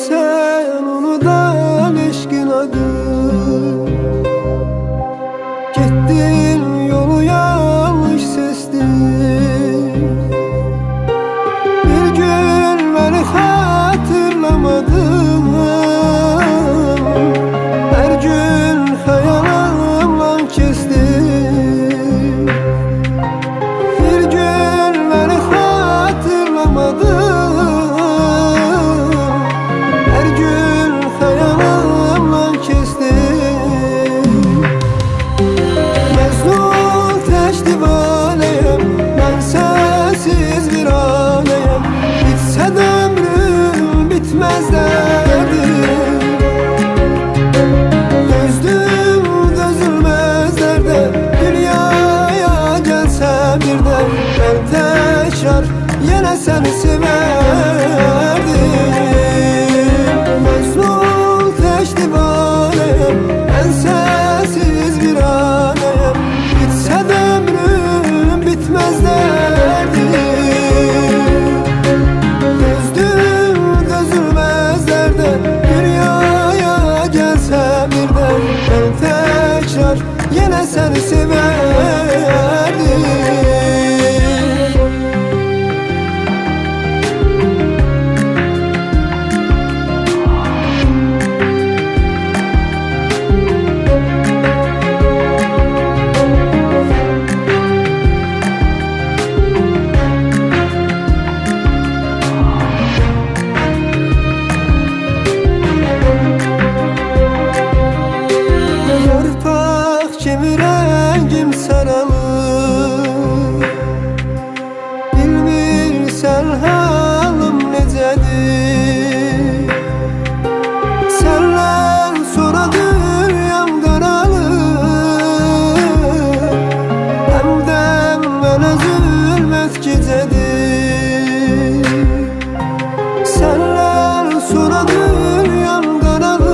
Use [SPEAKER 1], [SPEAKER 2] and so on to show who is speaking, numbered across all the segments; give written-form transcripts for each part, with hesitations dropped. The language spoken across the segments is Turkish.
[SPEAKER 1] Sen unudan eşkin adı, gittin yolu yanlış sesli. Bir gün beni hatırlamadın, her gün hayalımla kestin. Bir gün beni hatırlamadın, bitmez derdim. Dözdüm dözülmez derde, dünyaya gelse birden ben tekrar yine seni severdim. Mecnun teş divaneyim, ben sensiz bir aneyim. Bitse de ömrüm bitmez derdim. Yine seni severdim. Kimi rengim saralım, bilmirsən halım necədir. Səndən sonra dünyam qaralır, həm də mənə zülmət gecədir. Səndən sonra dünyam qaralır,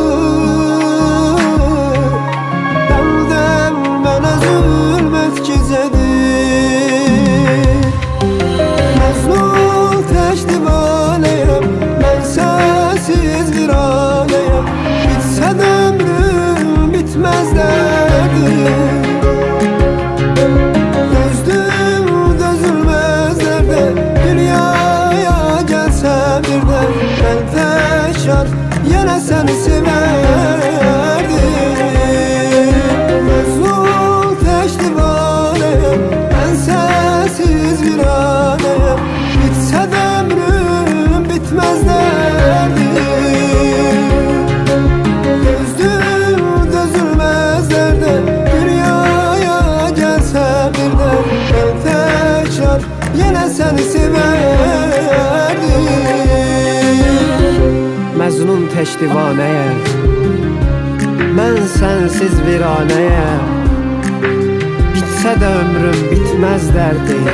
[SPEAKER 1] Mecnun teş divaneyim, ben sensiz bir aneyim. Bitse de ömrüm bitmez derdim. Dözdüm dözülmez derde, dünyaya gelse birden ben tekrar yine seni severdim. Mecnun teş divaneyim, ben sensiz bir aneyim. Bitse de ömrüm bitmez derdim. Dözdüm dözülmez derde, dünyaya gelse birden ben tekrar yine seni severdim. Mecnun teş divaneyim, ben sensiz viraneyim. Bitse de ömrüm bitmez derdim.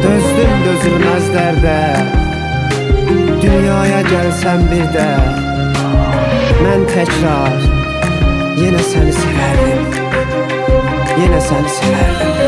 [SPEAKER 1] Dözdüm dözülmez derde, dünyaya gelsem bir de ben tekrar yine seni severdim. Yine seni severdim.